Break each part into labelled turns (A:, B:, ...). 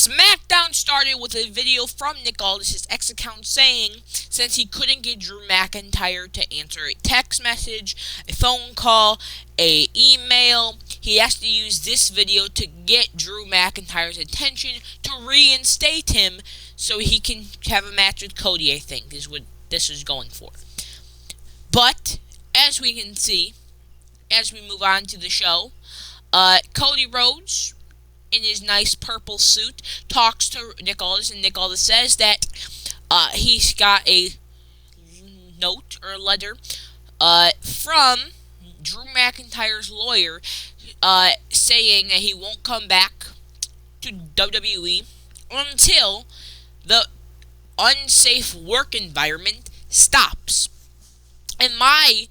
A: SmackDown started with a video from Nick Aldis' X account saying since he couldn't get Drew McIntyre to answer a text message, a phone call, a email, he has to use this video to get Drew McIntyre's attention to reinstate him so he can have a match with Cody, I think, is what this is going for. But, as we can see, as we move on to the show, Cody Rhodes, in his nice purple suit, talks to Nick Aldis, and Nick Aldis says that he's got a note or a letter from Drew McIntyre's lawyer saying that he won't come back to WWE until the unsafe work environment stops. And my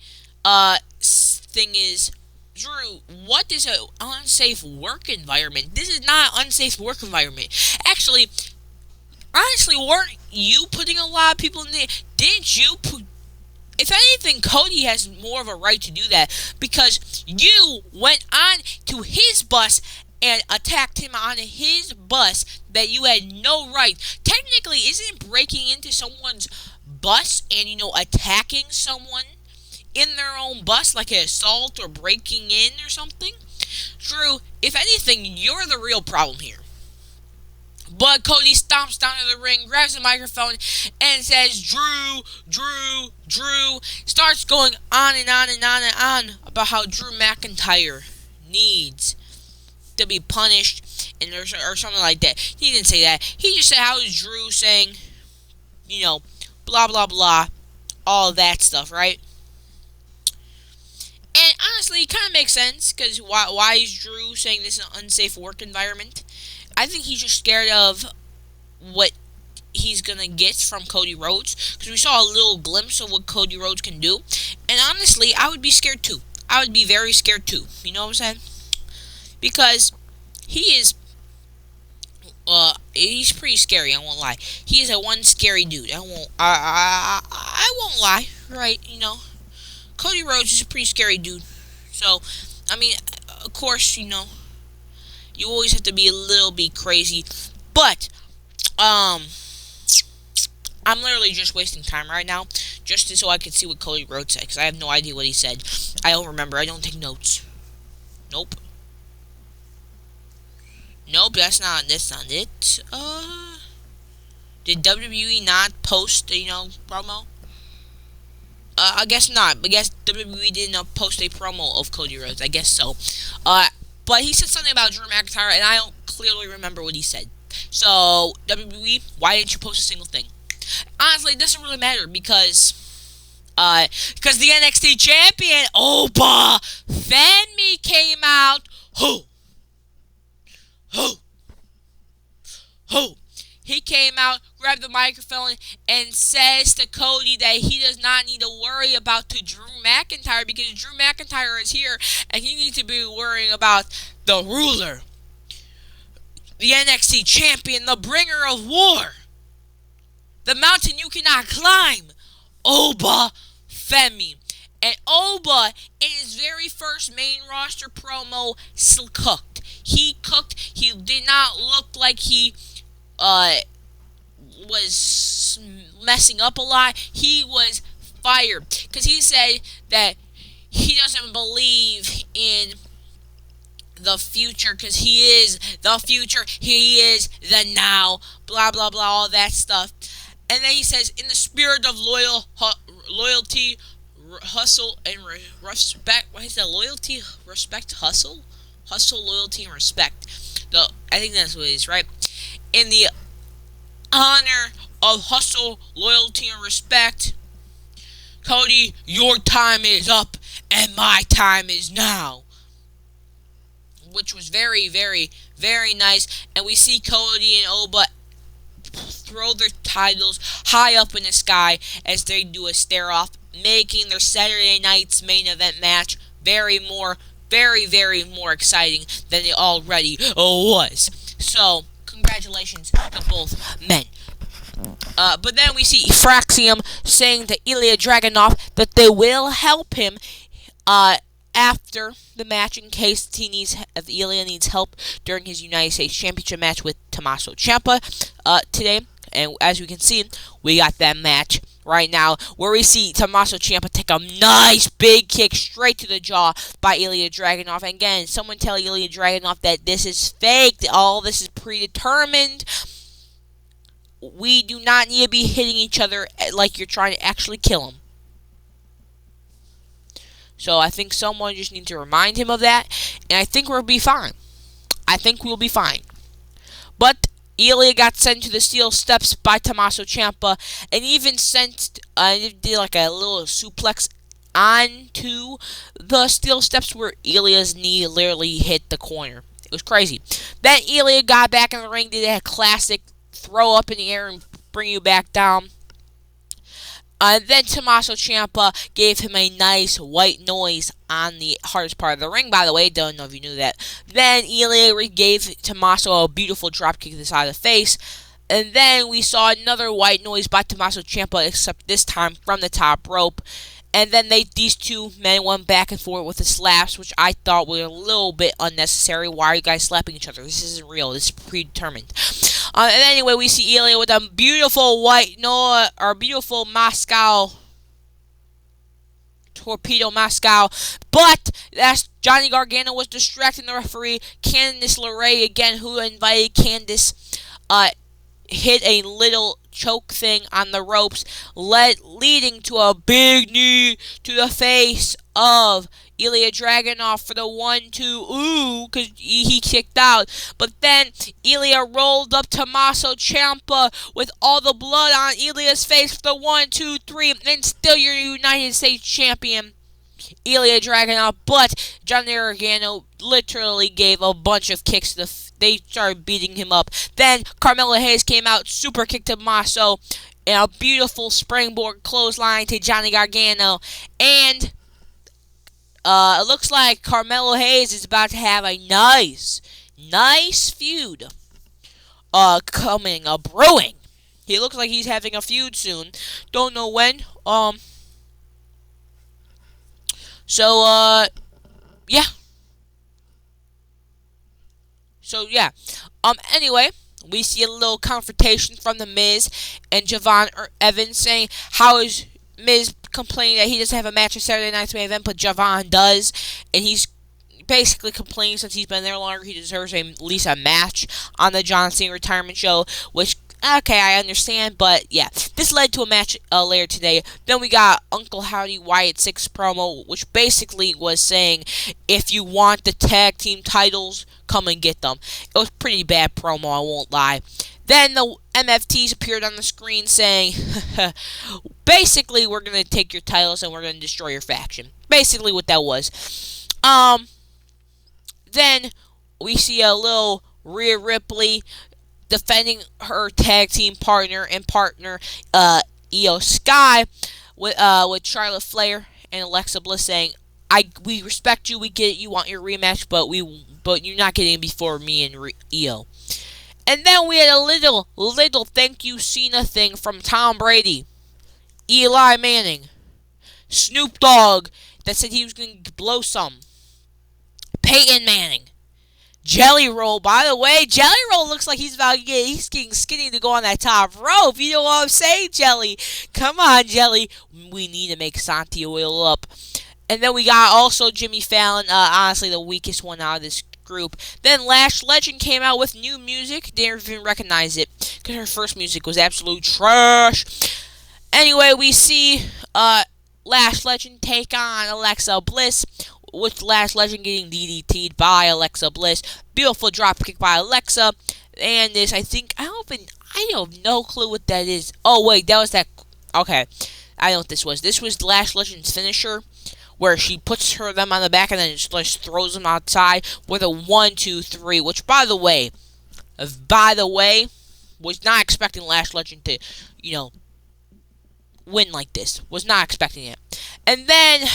A: thing is, Drew, what is an unsafe work environment? This is not an unsafe work environment. Actually, honestly, weren't you putting a lot of people in there? Didn't you put... If anything, Cody has more of a right to do that because you went on to his bus and attacked him on his bus that you had no right. Technically, isn't breaking into someone's bus and, attacking someone in their own bus, like an assault or breaking in or something? Drew, if anything, you're the real problem here. But Cody stomps down to the ring, grabs the microphone, and says, Drew, starts going on and on and on and on about how Drew McIntyre needs to be punished or something like that. He didn't say that. He just said how is Drew saying, blah, blah, blah, all that stuff, right? And honestly, it kind of makes sense, because why is Drew saying this is an unsafe work environment? I think he's just scared of what he's going to get from Cody Rhodes, because we saw a little glimpse of what Cody Rhodes can do, and honestly, I would be scared too. I would be very scared too, you know what I'm saying? Because he is, he's pretty scary, I won't lie. He is a one scary dude, I won't lie, right, Cody Rhodes is a pretty scary dude. So, I mean, of course, you always have to be a little bit crazy. But, I'm literally just wasting time right now, just so I could see what Cody Rhodes said, because I have no idea what he said. I don't remember. I don't take notes. Nope, that's not it. Did WWE not post, promo? I guess not. I guess WWE didn't post a promo of Cody Rhodes. I guess so. But he said something about Drew McIntyre, and I don't clearly remember what he said. So, WWE, why didn't you post a single thing? Honestly, it doesn't really matter, because the NXT champion, Oba Femi, came out. He came out, grabbed the microphone, and says to Cody that he does not need to worry about Drew McIntyre, because Drew McIntyre is here, and he needs to be worrying about the ruler, the NXT champion, the bringer of war, the mountain you cannot climb, Oba Femi. And Oba, in his very first main roster promo, cooked. He cooked. He did not look like he was messing up a lot. He was fired, because he said that he doesn't believe in the future, because he is the future, he is the now, blah blah blah, all that stuff. And then he says, in the spirit of loyalty, hustle, and respect. What is that? Loyalty, respect, hustle, loyalty, and respect. I think that's what it is, right? In the honor of hustle, loyalty, and respect, Cody, your time is up, and my time is now. Which was very, very, very nice. And we see Cody and Oba throw their titles high up in the sky as they do a stare-off, making their Saturday night's main event match very, very more exciting than it already was. So, congratulations to both men. But then we see Fraxium saying to Ilya Dragunov that they will help him after the match in case if Ilya needs help during his United States Championship match with Tommaso Ciampa today. And as we can see, we got that match right now where we see Tommaso Ciampa take a nice big kick straight to the jaw by Ilya Dragunov. And again, someone tell Ilya Dragunov that this is fake, that all this is predetermined. We do not need to be hitting each other like you're trying to actually kill him. So I think someone just needs to remind him of that, and I think we'll be fine. I think we'll be fine. But Ilya got sent to the steel steps by Tommaso Ciampa, and even did like a little suplex onto the steel steps where Ilya's knee literally hit the corner. It was crazy. Then Ilya got back in the ring, did a classic throw up in the air and bring you back down. Then Tommaso Ciampa gave him a nice white noise on the hardest part of the ring, by the way. Don't know if you knew that. Then Ilya gave Tommaso a beautiful dropkick to the side of the face. And then we saw another white noise by Tommaso Ciampa, except this time from the top rope. And then these two men went back and forth with the slaps, which I thought were a little bit unnecessary. Why are you guys slapping each other? This isn't real. This is predetermined. And anyway, we see Ilya with a beautiful beautiful Moscow torpedo Moscow. But that's Johnny Gargano was distracting the referee. Candice LeRae again, who invited Candice, hit a little choke thing on the ropes, leading to a big knee to the face of Ilya Dragunov for the 1-2, because he kicked out. But then Ilya rolled up Tommaso Ciampa with all the blood on Ilya's face for the 1-2-3, and still your United States champion, Ilya Dragunov. But Johnny Gargano literally gave a bunch of kicks to they started beating him up. Then Carmelo Hayes came out, super kicked Tommaso, and a beautiful springboard clothesline to Johnny Gargano. And it looks like Carmelo Hayes is about to have a nice feud brewing. He looks like he's having a feud soon. Don't know when. Yeah. Anyway, we see a little confrontation from The Miz and Javon Evans saying how is Miz complaining that he doesn't have a match on Saturday night's main event, but Javon does, and he's basically complaining since he's been there longer, he deserves at least a match on the John Cena retirement show, which, okay, I understand, but yeah. This led to a match later today. Then we got Uncle Howdy Wyatt 6 promo, which basically was saying, if you want the tag team titles, come and get them. It was a pretty bad promo, I won't lie. Then the MFTs appeared on the screen saying, basically, we're going to take your titles and we're going to destroy your faction. Basically what that was. Then we see a little Rhea Ripley defending her tag team partner, Io Sky, with Charlotte Flair and Alexa Bliss saying, we respect you, we get it, you want your rematch, but you're not getting it before me and Io. And then we had a little thank you Cena thing from Tom Brady, Eli Manning, Snoop Dogg that said he was going to blow some, Peyton Manning, Jelly Roll. By the way, Jelly Roll looks like he's getting skinny to go on that top rope. You know what I'm saying, Jelly? Come on, Jelly. We need to make Santi oil up. And then we got also Jimmy Fallon, honestly the weakest one out of this group. Then Lash Legend came out with new music. Didn't even recognize it because her first music was absolute trash. Anyway, we see Lash Legend take on Alexa Bliss, with Lash Legend getting DDT'd by Alexa Bliss. Beautiful dropkick by Alexa. And this, I have no clue what that is. Oh, wait, that was that. Okay, I know what this was. This was Lash Legend's finisher, where she puts them on the back and then just throws them outside with a 1-2-3. Which, by the way, was not expecting Lash Legend to, win like this. Was not expecting it. And then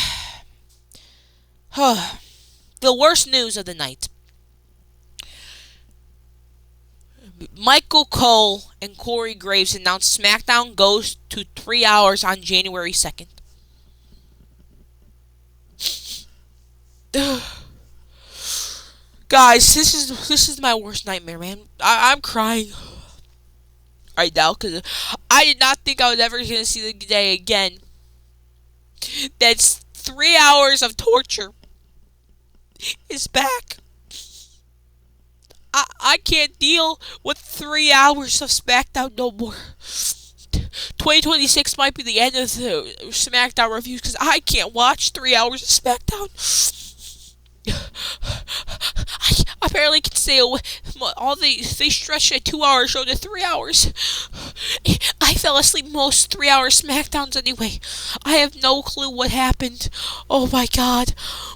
A: the worst news of the night. Michael Cole and Corey Graves announced SmackDown goes to 3 hours on January 2nd. Guys, this is my worst nightmare, man. I'm crying right now because I did not think I was ever gonna see the day again. That's 3 hours of torture is back. I can't deal with 3 hours of SmackDown no more. 2026 might be the end of the SmackDown reviews because I can't watch 3 hours of SmackDown. I barely can stay away. They stretched a 2 hour show to 3 hours. I fell asleep most 3 hour SmackDowns anyway. I have no clue what happened. Oh my god,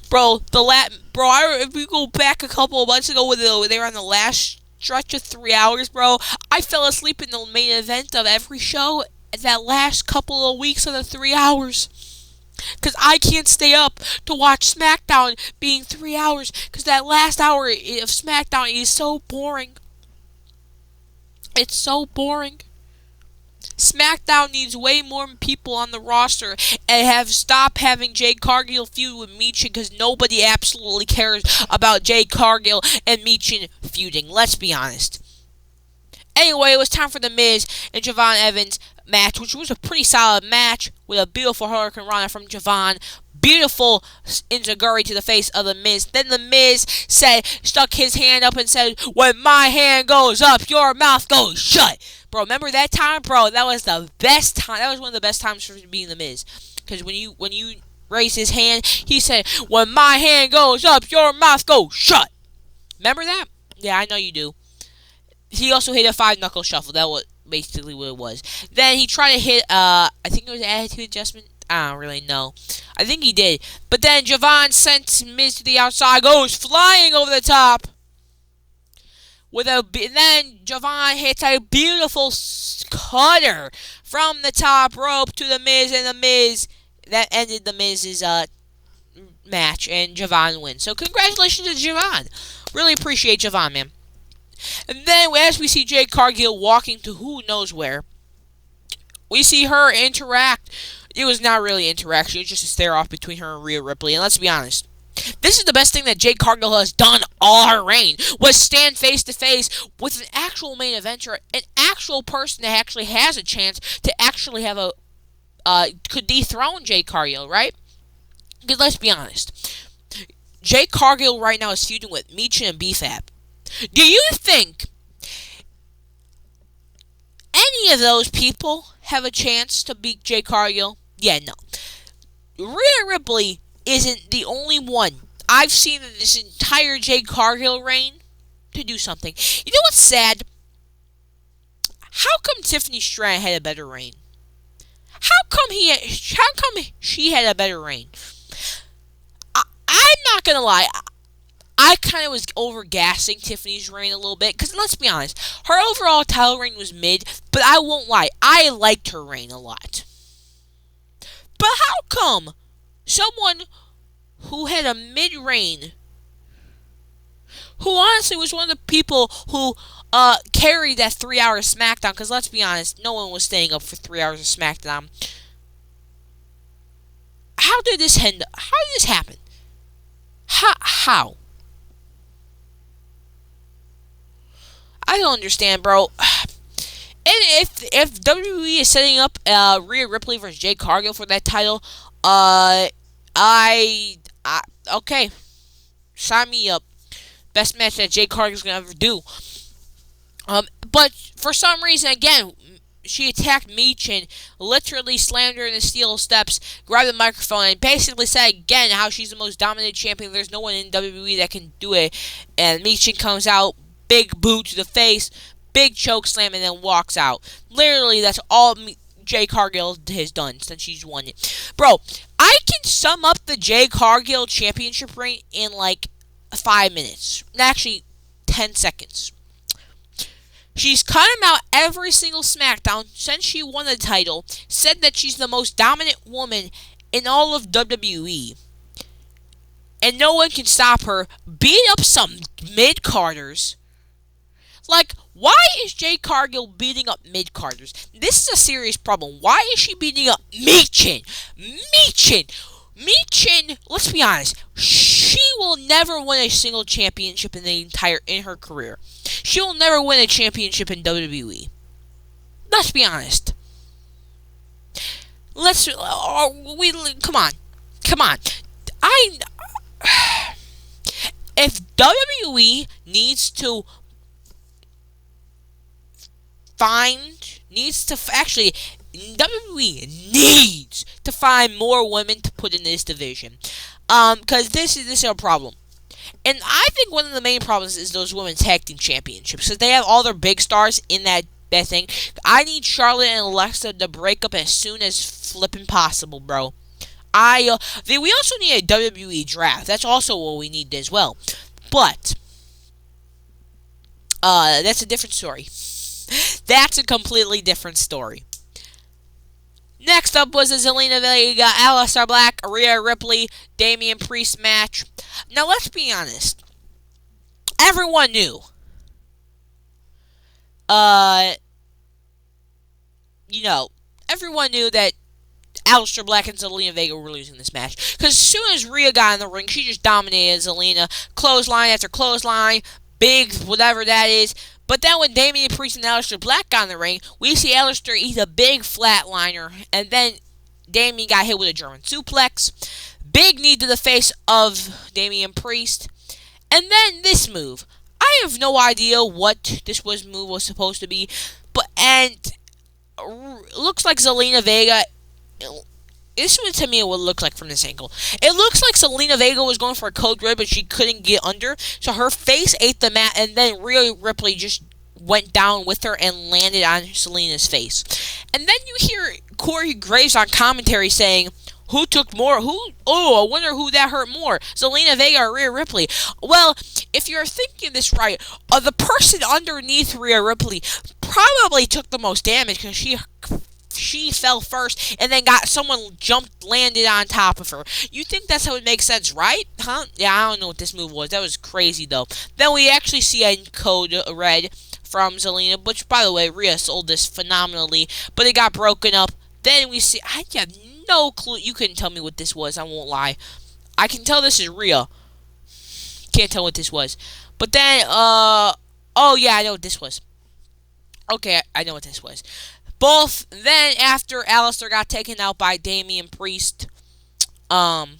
A: bro! If we go back a couple of months ago when they were on the last stretch of 3 hours, bro, I fell asleep in the main event of every show that last couple of weeks of the 3 hours. Because I can't stay up to watch SmackDown being 3 hours. Because that last hour of SmackDown is so boring. It's so boring. SmackDown needs way more people on the roster and stop having Jade Cargill feud with Michin because nobody absolutely cares about Jade Cargill and Michin feuding. Let's be honest. Anyway, it was time for the Miz and Javon Evans match, which was a pretty solid match with a beautiful Hurricane Rana from Javon. Beautiful Enziguri to the face of the Miz. Then the Miz stuck his hand up and said, "When my hand goes up, your mouth goes shut." Bro, remember that time? Bro, that was the best time. That was one of the best times for being the Miz. Because when you raised his hand, he said, "When my hand goes up, your mouth goes shut." Remember that? Yeah, I know you do. He also hit a 5-knuckle shuffle. That was basically what it was. Then he tried to hit, I think it was an attitude adjustment. I don't really know. I think he did. But then Javon sent Miz to the outside, goes flying over the top. Then Javon hits a beautiful cutter from the top rope to the Miz, and the Miz, that ended the Miz's match, and Javon wins. So congratulations to Javon. Really appreciate Javon, man. And then, as we see Jade Cargill walking to who knows where, we see her interact. It was not really interaction. It was just a stare-off between her and Rhea Ripley. And let's be honest, this is the best thing that Jade Cargill has done all her reign, was stand face-to-face with an actual main eventer, an actual person that actually has a chance to actually have could dethrone Jade Cargill, right? Because let's be honest, Jade Cargill right now is feuding with Michin and BFAB. Do you think any of those people have a chance to beat Jade Cargill? Yeah, no. Rhea Ripley isn't the only one I've seen in this entire Jade Cargill reign to do something. You know what's sad? How come Tiffany Stratton had a better reign? How come she had a better reign? I'm not gonna lie. I kind of was over-gassing Tiffany's reign a little bit, because let's be honest, her overall title reign was mid, but I won't lie, I liked her reign a lot. But how come someone who had a mid-reign, who honestly was one of the people who carried that 3-hour SmackDown, because let's be honest, no one was staying up for 3 hours of SmackDown. How did this happen? How? I don't understand, bro. And if WWE is setting up Rhea Ripley versus Jade Cargill for that title, okay, sign me up. Best match that Jade Cargill's gonna ever do. But for some reason, again, she attacked Michin, literally slammed her in the steel steps, grabbed the microphone, and basically said again how she's the most dominant champion. There's no one in WWE that can do it. And Michin comes out, big boot to the face, big choke slam, and then walks out. Literally, that's all Jade Cargill has done since she's won it. Bro, I can sum up the Jade Cargill championship reign in like 5 minutes. Actually, 10 seconds. She's cut him out every single SmackDown since she won the title, said that she's the most dominant woman in all of WWE, and no one can stop her, beat up some mid-carders. Like, why is Jade Cargill beating up mid-carders? This is a serious problem. Why is she beating up Michin? Michin, Michin, let's be honest, she will never win a single championship in her career. She will never win a championship in WWE. Let's be honest. Come on. Come on. I If WWE actually WWE needs to find more women to put in this division, because this is a problem. And I think one of the main problems is those women's tag team championships, because they have all their big stars in that thing. I need Charlotte and Alexa to break up as soon as flipping possible, bro. We also need a WWE draft. That's also what we need as well. But that's a different story. That's a completely different story. Next up was the Zelina Vega, Aleister Black, Rhea Ripley, Damian Priest match. Now let's be honest. Everyone knew. Everyone knew that Aleister Black and Zelina Vega were losing this match. Because as soon as Rhea got in the ring, she just dominated Zelina. Clothesline after clothesline. Big, whatever that is. But then when Damian Priest and Aleister Black got in the ring, we see Aleister eat a big flatliner. And then Damian got hit with a German suplex. Big knee to the face of Damian Priest. And then this move. I have no idea what this move was supposed to be. Looks like Zelina Vega. This one to me what it looked like from this angle. It looks like Zelina Vega was going for a code red, but she couldn't get under. So her face ate the mat, and then Rhea Ripley just went down with her and landed on Zelina's face. And then you hear Corey Graves on commentary saying, who took more? I wonder who that hurt more, Zelina Vega or Rhea Ripley. Well, if you're thinking this right, the person underneath Rhea Ripley probably took the most damage because she fell first and then someone landed on top of her. You think that's how it makes sense, right? Huh? Yeah, I don't know what this move was. That was crazy, though. Then we actually see a code red from Zelina, which, by the way, Rhea sold this phenomenally, but it got broken up. Then we see, I have no clue. You couldn't tell me what this was, I won't lie. I can tell this is Rhea. Can't tell what this was. But then, oh yeah, I know what this was. Okay, I know what this was. Then after Aleister got taken out by Damian Priest, we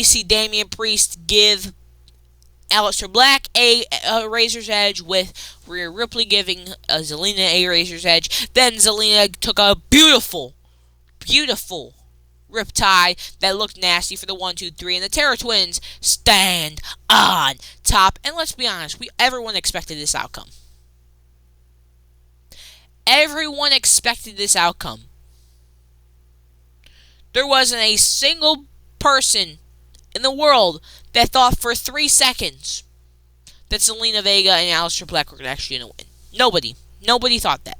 A: see Damian Priest give Aleister Black a Razor's Edge, with Rhea Ripley giving Zelina a Razor's Edge. Then Zelina took a beautiful riptide that looked nasty for the 1, 2, 3, and the Terror Twins stand on top. And let's be honest, everyone expected this outcome. Everyone expected this outcome. There wasn't a single person in the world that thought for 3 seconds that Zelina Vega and Aleister Black were actually going to win. Nobody. Nobody thought that.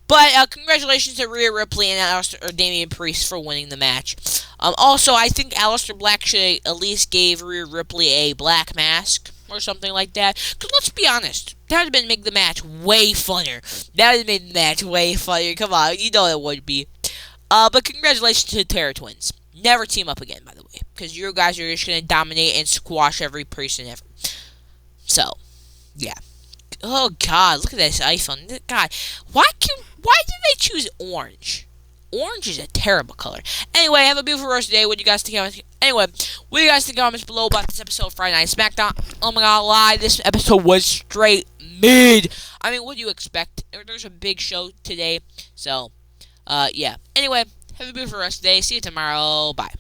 A: But congratulations to Rhea Ripley and Damian Priest for winning the match. Also, I think Aleister Black should at least give Rhea Ripley a black mask or something like that. Because let's be honest, that would have made the match way funner. That would have made the match way funnier. Come on, you know it would be. But congratulations to the Terror Twins. Never team up again, by the way. Because you guys are just going to dominate and squash every person ever. So, yeah. Oh, God, look at this iPhone. God, why did they choose orange? Orange is a terrible color. Anyway, have a beautiful rest of the day. What do you guys think? Anyway, what do you guys think in the comments below about this episode of Friday Night SmackDown? Oh my god, lie. This episode was straight mid. I mean, what do you expect? There's a big show today. So, yeah. Anyway, have a beautiful rest of the day. See you tomorrow. Bye.